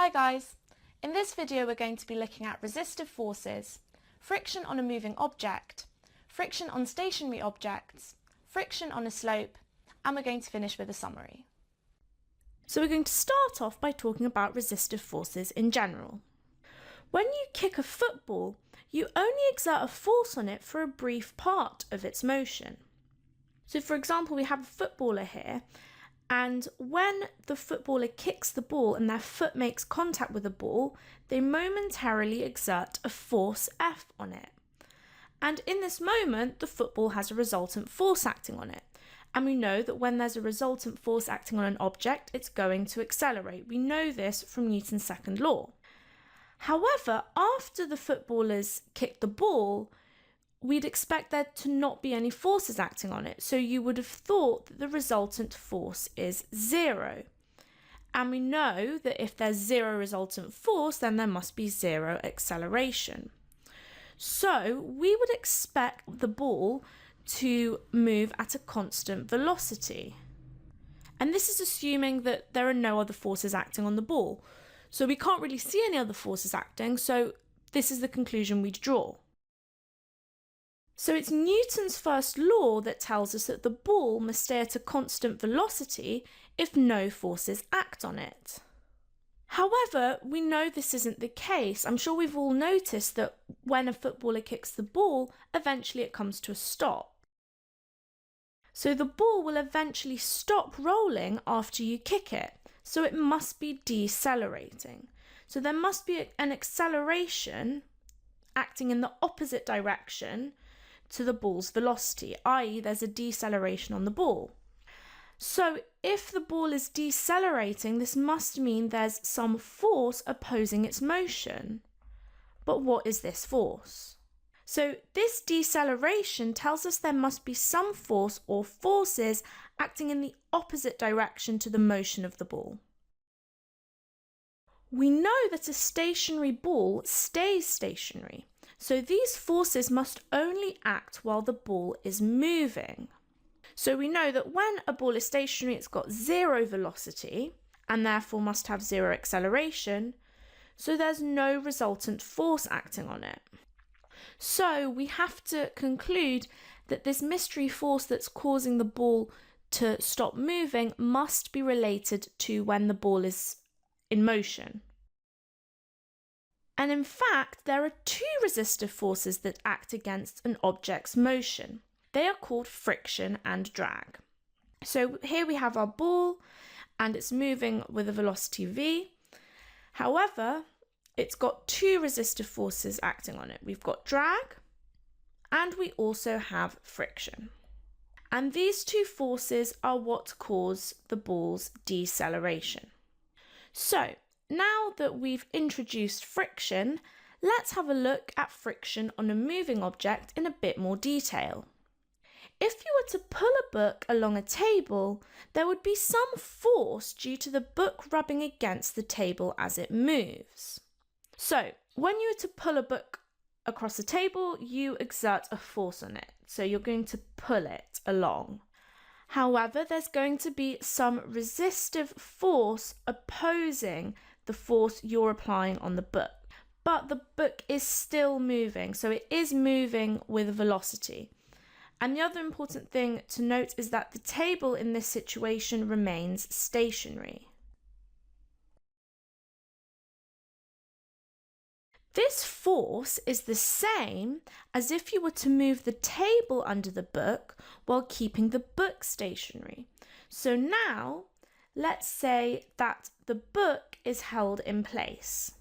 Hi guys! In this video we're going to be looking at resistive forces, friction on a moving object, friction on stationary objects, friction on a slope, and we're going to finish with a summary. So we're going to start off by talking about resistive forces in general. When you kick a football, you only exert a force on it for a brief part of its motion. So for example, we have a footballer here, and when the footballer kicks the ball and their foot makes contact with the ball, they momentarily exert a force F on it. And in this moment, the football has a resultant force acting on it. And we know that when there's a resultant force acting on an object, it's going to accelerate. We know this from Newton's second law. However, after the footballers kick the ball, we'd expect there to not be any forces acting on it. So you would have thought that the resultant force is 0. And we know that if there's 0 resultant force, then there must be 0 acceleration. So we would expect the ball to move at a constant velocity. And this is assuming that there are no other forces acting on the ball. So we can't really see any other forces acting, so this is the conclusion we'd draw. So it's Newton's first law that tells us that the ball must stay at a constant velocity if no forces act on it. However, we know this isn't the case. I'm sure we've all noticed that when a footballer kicks the ball, eventually it comes to a stop. So the ball will eventually stop rolling after you kick it, so it must be decelerating. So there must be an acceleration acting in the opposite direction to the ball's velocity, i.e. there's a deceleration on the ball. So if the ball is decelerating, this must mean there's some force opposing its motion. But what is this force? So this deceleration tells us there must be some force or forces acting in the opposite direction to the motion of the ball. We know that a stationary ball stays stationary. So these forces must only act while the ball is moving. So we know that when a ball is stationary, it's got 0 velocity and therefore must have 0 acceleration. So there's no resultant force acting on it. So we have to conclude that this mystery force that's causing the ball to stop moving must be related to when the ball is in motion. And in fact, there are 2 resistive forces that act against an object's motion. They are called friction and drag. So here we have our ball and it's moving with a velocity v. However, it's got 2 resistive forces acting on it. We've got drag and we also have friction. And these 2 forces are what cause the ball's deceleration. So now that we've introduced friction, let's have a look at friction on a moving object in a bit more detail. If you were to pull a book along a table, there would be some force due to the book rubbing against the table as it moves. So when you were to pull a book across a table, you exert a force on it. So you're going to pull it along. However, there's going to be some resistive force opposing the force you're applying on the book. But the book is still moving, so it is moving with velocity. And the other important thing to note is that the table in this situation remains stationary. This force is the same as if you were to move the table under the book while keeping the book stationary. So now, let's say that the book is held in place,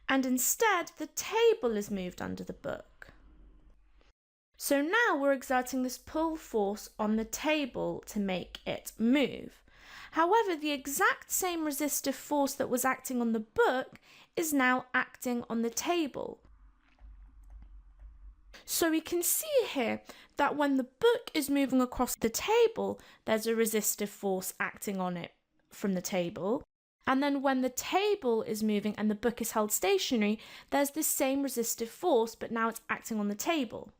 and instead the table is moved under the book. So now we're exerting this pull force on the table to make it move. However, the exact same resistive force that was acting on the book is now acting on the table. So we can see here that when the book is moving across the table, there's a resistive force acting on it from the table. And then when the table is moving and the book is held stationary, there's this same resistive force, but now it's acting on the table.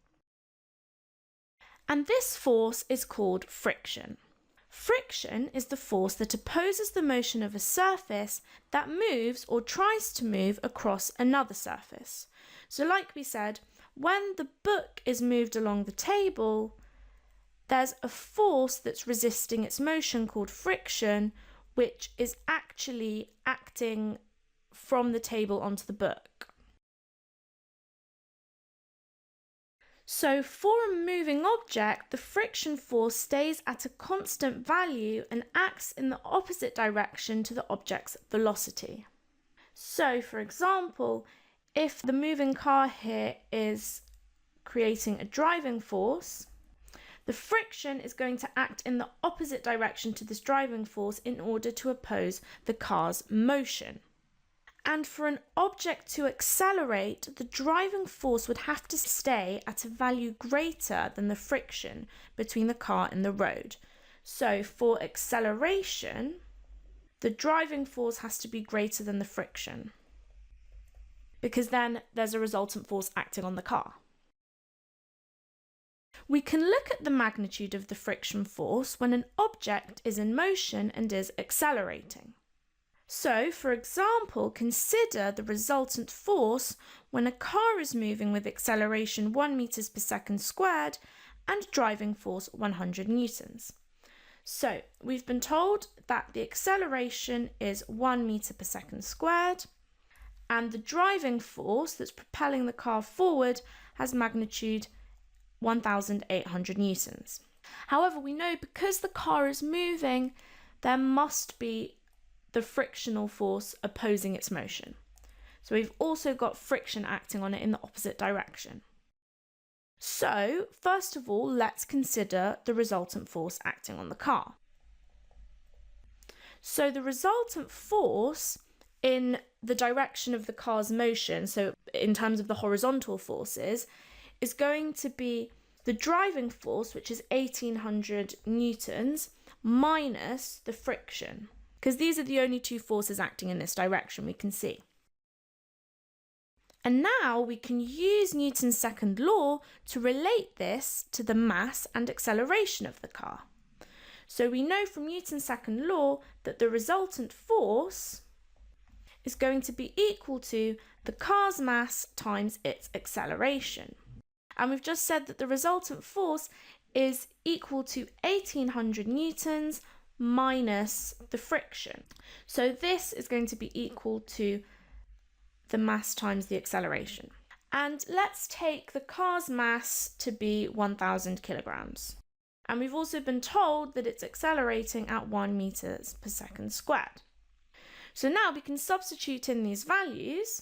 And this force is called friction. Friction is the force that opposes the motion of a surface that moves or tries to move across another surface. So like we said, when the book is moved along the table, there's a force that's resisting its motion called friction, which is actually acting from the table onto the book. So for a moving object, the friction force stays at a constant value and acts in the opposite direction to the object's velocity. So for example, if the moving car here is creating a driving force, the friction is going to act in the opposite direction to this driving force in order to oppose the car's motion. And for an object to accelerate, the driving force would have to stay at a value greater than the friction between the car and the road. So for acceleration, the driving force has to be greater than the friction, because then there's a resultant force acting on the car. We can look at the magnitude of the friction force when an object is in motion and is accelerating. So, for example, consider the resultant force when a car is moving with acceleration 1 meters per second squared and driving force 100 newtons. So, we've been told that the acceleration is 1 meter per second squared, and the driving force that's propelling the car forward has magnitude 1,800 newtons. However, we know because the car is moving, there must be the frictional force opposing its motion. So we've also got friction acting on it in the opposite direction. So first of all, let's consider the resultant force acting on the car. So the resultant force in the direction of the car's motion, so in terms of the horizontal forces, is going to be the driving force, which is 1800 newtons, minus the friction, because these are the only two forces acting in this direction we can see. And now we can use Newton's second law to relate this to the mass and acceleration of the car. So we know from Newton's second law that the resultant force is going to be equal to the car's mass times its acceleration. And we've just said that the resultant force is equal to 1800 newtons minus the friction. So this is going to be equal to the mass times the acceleration. And let's take the car's mass to be 1000 kilograms. And we've also been told that it's accelerating at 1 meters per second squared. So now we can substitute in these values.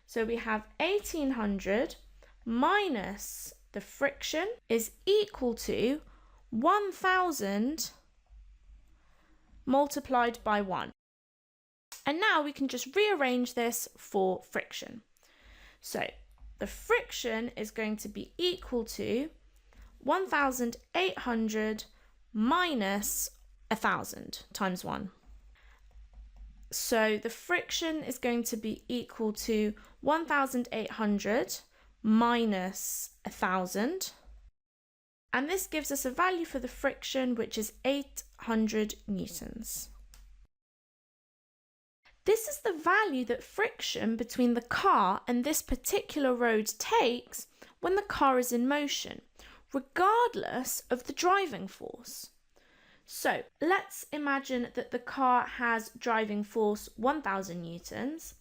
So we have 1800 minus the friction is equal to 1000 multiplied by 1. And now we can just rearrange this for friction. So the friction is going to be equal to 1800 minus 1000 times 1. So the friction is going to be equal to 1800 minus 1000. And this gives us a value for the friction, which is 800 newtons. This is the value that friction between the car and this particular road takes when the car is in motion, regardless of the driving force. So let's imagine that the car has driving force 1000 newtons,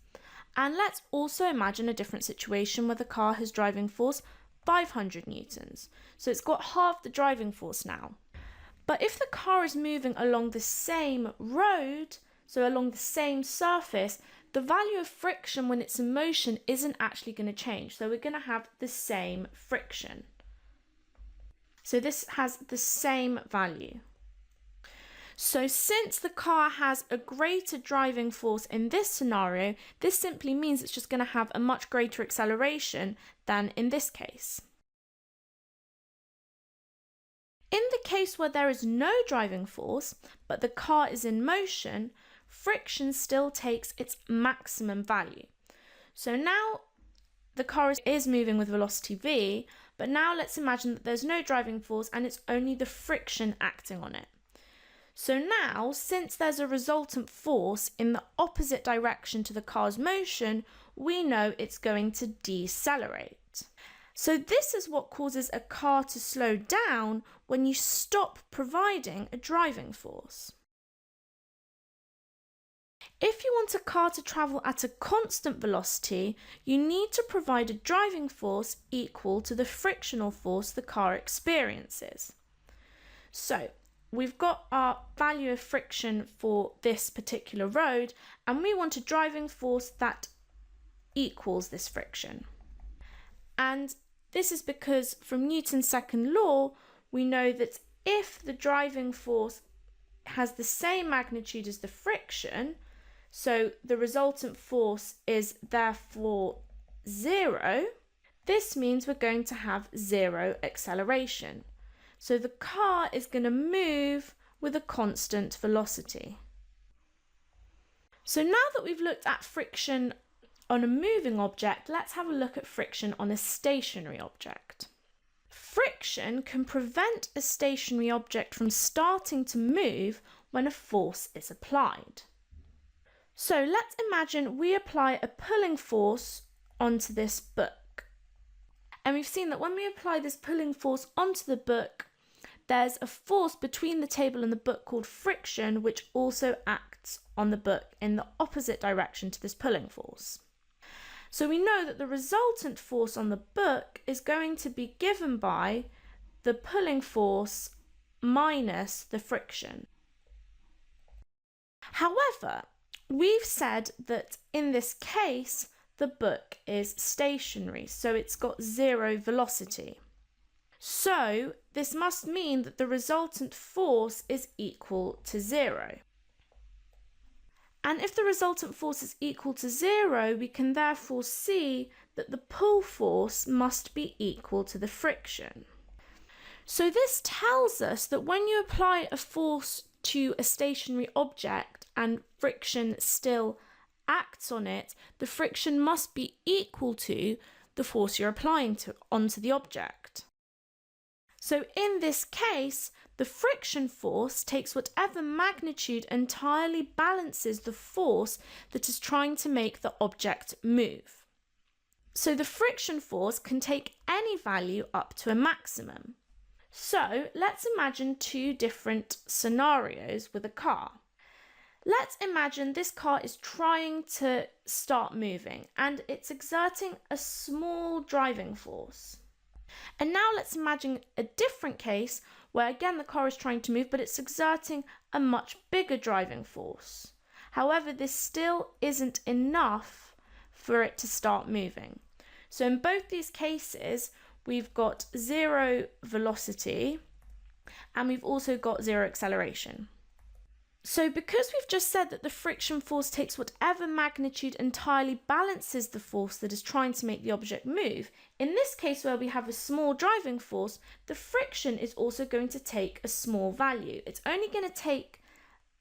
and let's also imagine a different situation where the car has driving force 500 newtons. So it's got half the driving force now. But if the car is moving along the same road, so along the same surface, the value of friction when it's in motion isn't actually going to change. So we're going to have the same friction. So this has the same value. So since the car has a greater driving force in this scenario, this simply means it's just going to have a much greater acceleration than in this case. In the case where there is no driving force, but the car is in motion, friction still takes its maximum value. So now the car is moving with velocity v, but now let's imagine that there's no driving force and it's only the friction acting on it. So now, since there's a resultant force in the opposite direction to the car's motion, we know it's going to decelerate. So this is what causes a car to slow down when you stop providing a driving force. If you want a car to travel at a constant velocity, you need to provide a driving force equal to the frictional force the car experiences. So we've got our value of friction for this particular road, and we want a driving force that equals this friction. And this is because from Newton's second law, we know that if the driving force has the same magnitude as the friction, so the resultant force is therefore 0, this means we're going to have 0 acceleration. So the car is going to move with a constant velocity. So now that we've looked at friction on a moving object, let's have a look at friction on a stationary object. Friction can prevent a stationary object from starting to move when a force is applied. So let's imagine we apply a pulling force onto this book. And we've seen that when we apply this pulling force onto the book, there's a force between the table and the book called friction, which also acts on the book in the opposite direction to this pulling force. So we know that the resultant force on the book is going to be given by the pulling force minus the friction. However, we've said that in this case, the book is stationary, so it's got 0 velocity. So this must mean that the resultant force is equal to 0. And if the resultant force is equal to 0, we can therefore see that the pull force must be equal to the friction. So this tells us that when you apply a force to a stationary object and friction still acts on it, the friction must be equal to the force you're applying onto the object. So in this case, the friction force takes whatever magnitude entirely balances the force that is trying to make the object move. So the friction force can take any value up to a maximum. So let's imagine two different scenarios with a car. Let's imagine this car is trying to start moving and it's exerting a small driving force. And now let's imagine a different case where again the car is trying to move but it's exerting a much bigger driving force. However, this still isn't enough for it to start moving. So in both these cases, we've got 0 velocity and we've also got 0 acceleration. So because we've just said that the friction force takes whatever magnitude entirely balances the force that is trying to make the object move, in this case where we have a small driving force, the friction is also going to take a small value. It's only going to take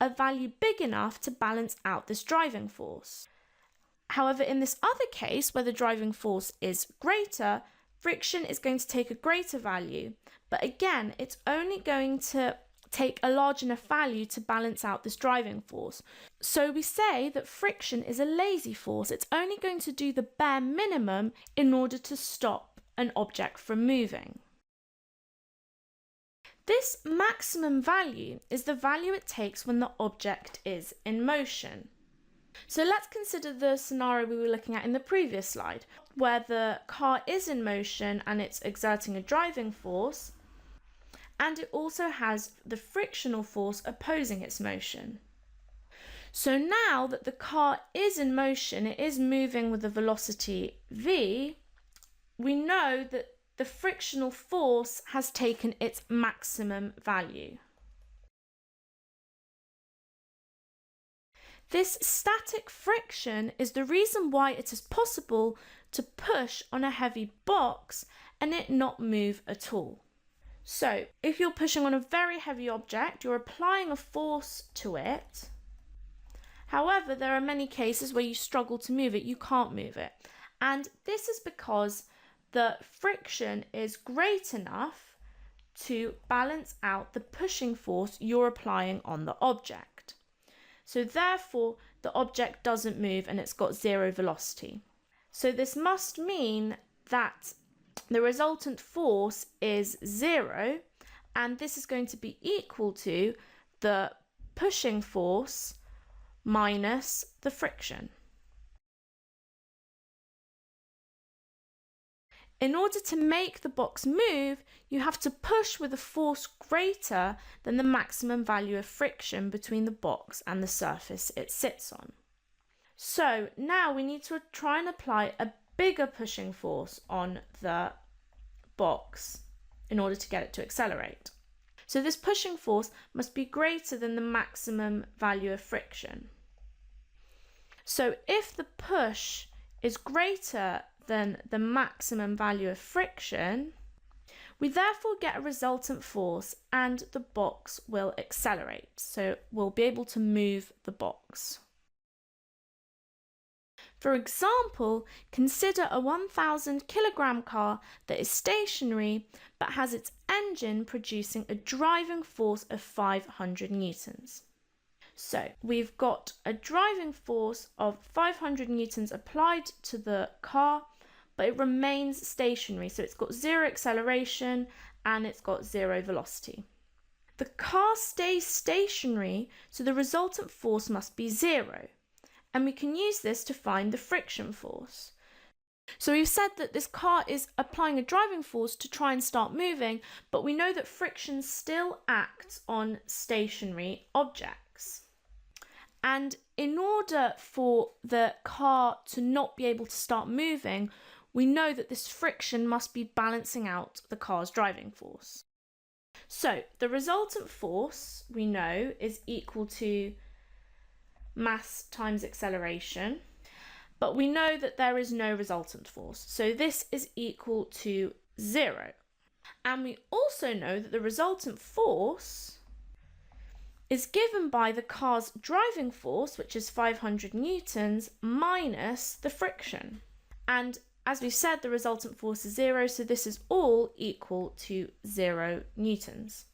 a value big enough to balance out this driving force. However, in this other case where the driving force is greater, friction is going to take a greater value. But again, it's only going to take a large enough value to balance out this driving force. So we say that friction is a lazy force. It's only going to do the bare minimum in order to stop an object from moving. This maximum value is the value it takes when the object is in motion. So let's consider the scenario we were looking at in the previous slide, where the car is in motion and it's exerting a driving force, and it also has the frictional force opposing its motion. So now that the car is in motion, it is moving with a velocity v, we know that the frictional force has taken its maximum value. This static friction is the reason why it is possible to push on a heavy box and it not move at all. So if you're pushing on a very heavy object, you're applying a force to it. However, there are many cases where you struggle to move it, you can't move it. And this is because the friction is great enough to balance out the pushing force you're applying on the object. So therefore, the object doesn't move and it's got zero velocity. So this must mean that the resultant force is 0, and this is going to be equal to the pushing force minus the friction. In order to make the box move, you have to push with a force greater than the maximum value of friction between the box and the surface it sits on. So now we need to try and apply a bigger pushing force on the box in order to get it to accelerate. So this pushing force must be greater than the maximum value of friction. So if the push is greater than the maximum value of friction, we therefore get a resultant force and the box will accelerate. So we'll be able to move the box. For example, consider a 1,000 kilogram car that is stationary but has its engine producing a driving force of 500 newtons. So we've got a driving force of 500 newtons applied to the car, but it remains stationary. So it's got zero acceleration and it's got zero velocity. The car stays stationary, so the resultant force must be 0. And we can use this to find the friction force. So we've said that this car is applying a driving force to try and start moving, but we know that friction still acts on stationary objects. And in order for the car to not be able to start moving, we know that this friction must be balancing out the car's driving force. So the resultant force, we know, is equal to mass times acceleration, but we know that there is no resultant force, so this is equal to 0. And we also know that the resultant force is given by the car's driving force, which is 500 newtons, minus the friction. And as we said, the resultant force is 0, so this is all equal to 0 newtons.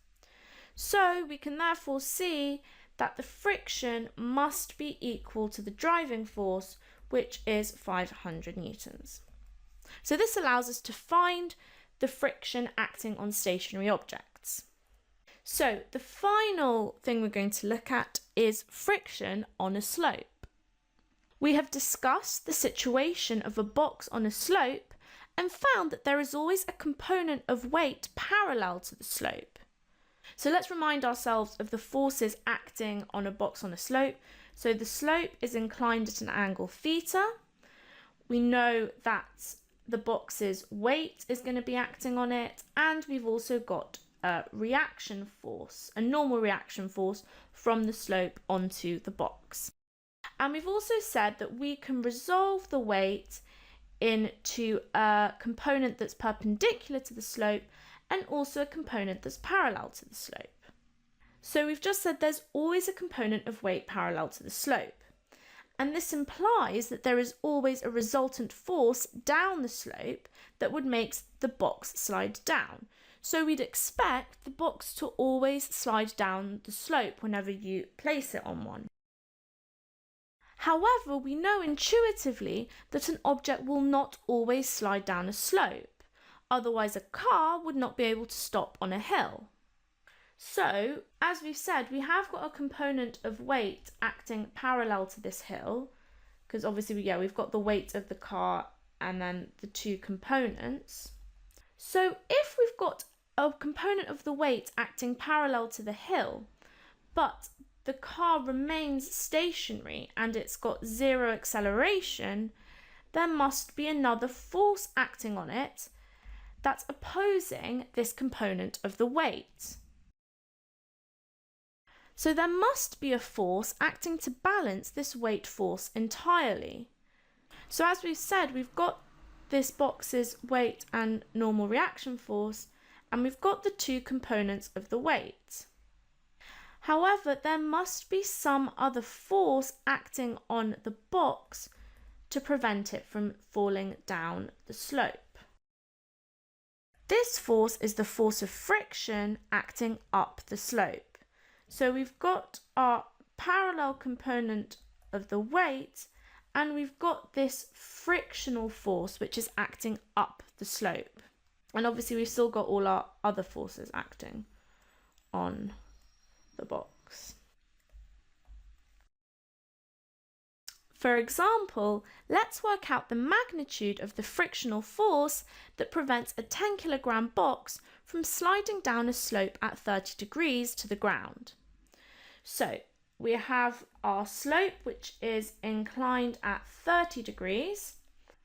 So we can therefore see that the friction must be equal to the driving force, which is 500 newtons. So this allows us to find the friction acting on stationary objects. So the final thing we're going to look at is friction on a slope. We have discussed the situation of a box on a slope and found that there is always a component of weight parallel to the slope. So let's remind ourselves of the forces acting on a box on a slope. So the slope is inclined at an angle theta. We know that the box's weight is going to be acting on it, and we've also got a reaction force, a normal reaction force from the slope onto the box. And we've also said that we can resolve the weight into a component that's perpendicular to the slope and also a component that's parallel to the slope. So we've just said there's always a component of weight parallel to the slope. And this implies that there is always a resultant force down the slope that would make the box slide down. So we'd expect the box to always slide down the slope whenever you place it on one. However, we know intuitively that an object will not always slide down a slope. Otherwise, a car would not be able to stop on a hill. So, as we've said, we have got a component of weight acting parallel to this hill, because obviously, we've got the weight of the car and then the two components. So, if we've got a component of the weight acting parallel to the hill, but the car remains stationary and it's got zero acceleration, there must be another force acting on it that's opposing this component of the weight. So there must be a force acting to balance this weight force entirely. So as we've said, we've got this box's weight and normal reaction force, and we've got the two components of the weight. However, there must be some other force acting on the box to prevent it from falling down the slope. This force is the force of friction acting up the slope. So we've got our parallel component of the weight, and we've got this frictional force which is acting up the slope. And obviously we've still got all our other forces acting on the box. For example, let's work out the magnitude of the frictional force that prevents a 10 kilogram box from sliding down a slope at 30 degrees to the ground. So we have our slope which is inclined at 30 degrees.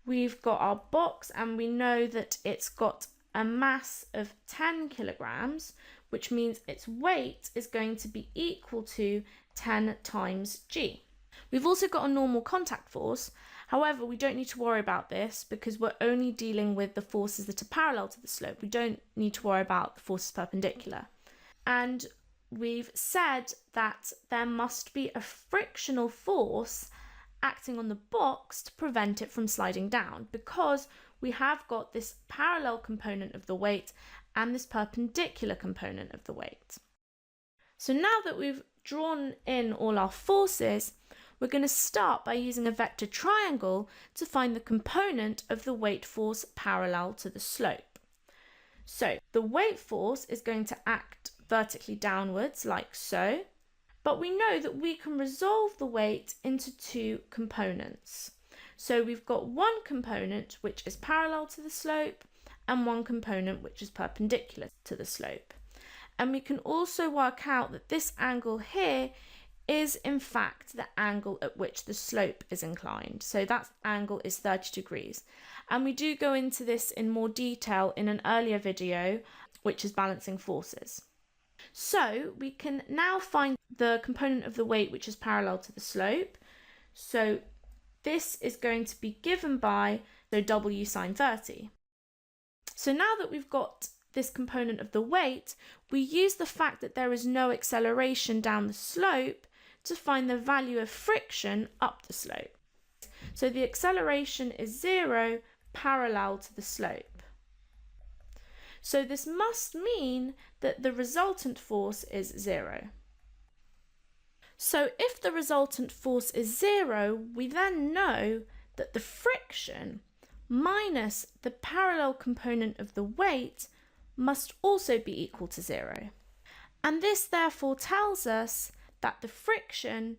We've got our box and we know that it's got a mass of 10 kilograms, which means its weight is going to be equal to 10 times g. We've also got a normal contact force. However, we don't need to worry about this because we're only dealing with the forces that are parallel to the slope. We don't need to worry about the forces perpendicular. And we've said that there must be a frictional force acting on the box to prevent it from sliding down, because we have got this parallel component of the weight and this perpendicular component of the weight. So now that we've drawn in all our forces, we're going to start by using a vector triangle to find the component of the weight force parallel to the slope. So the weight force is going to act vertically downwards like so, but we know that we can resolve the weight into two components. So we've got one component which is parallel to the slope and one component which is perpendicular to the slope. And we can also work out that this angle here is in fact the angle at which the slope is inclined. So that angle is 30 degrees. And we do go into this in more detail in an earlier video, which is balancing forces. So we can now find the component of the weight which is parallel to the slope. So this is going to be given by W sine 30. So now that we've got this component of the weight, we use the fact that there is no acceleration down the slope to find the value of friction up the slope. So the acceleration is 0 parallel to the slope. So this must mean that the resultant force is 0. So if the resultant force is 0, we then know that the friction minus the parallel component of the weight must also be equal to 0. And this therefore tells us that the friction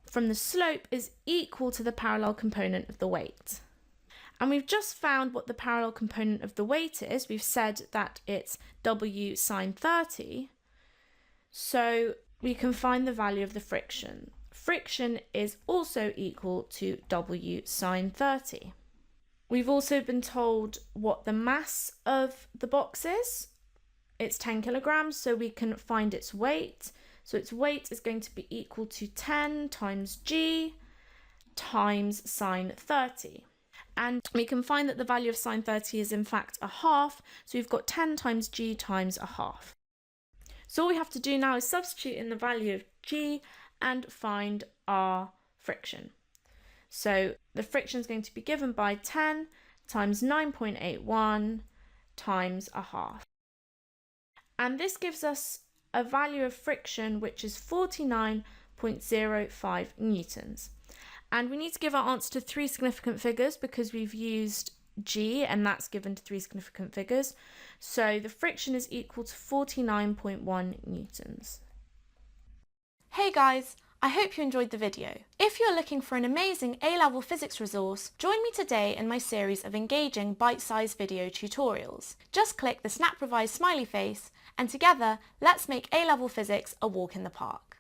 from the slope is equal to the parallel component of the weight. And we've just found what the parallel component of the weight is. We've said that it's W sine 30. So we can find the value of the friction. Friction is also equal to W sine 30. We've also been told what the mass of the box is. It's 10 kilograms, so we can find its weight. So its weight is going to be equal to 10 times g times sine 30. And we can find that the value of sine 30 is in fact a half. So we've got 10 times g times a half. So all we have to do now is substitute in the value of g and find our friction. So the friction is going to be given by 10 times 9.81 times a half. And this gives us a value of friction which is 49.05 newtons. And we need to give our answer to 3 significant figures because we've used g and that's given to 3 significant figures. So the friction is equal to 49.1 newtons. Hey guys, I hope you enjoyed the video. If you're looking for an amazing A-level physics resource, join me today in my series of engaging bite-sized video tutorials. Just click the SnapRevise smiley face and together let's make A-level physics a walk in the park.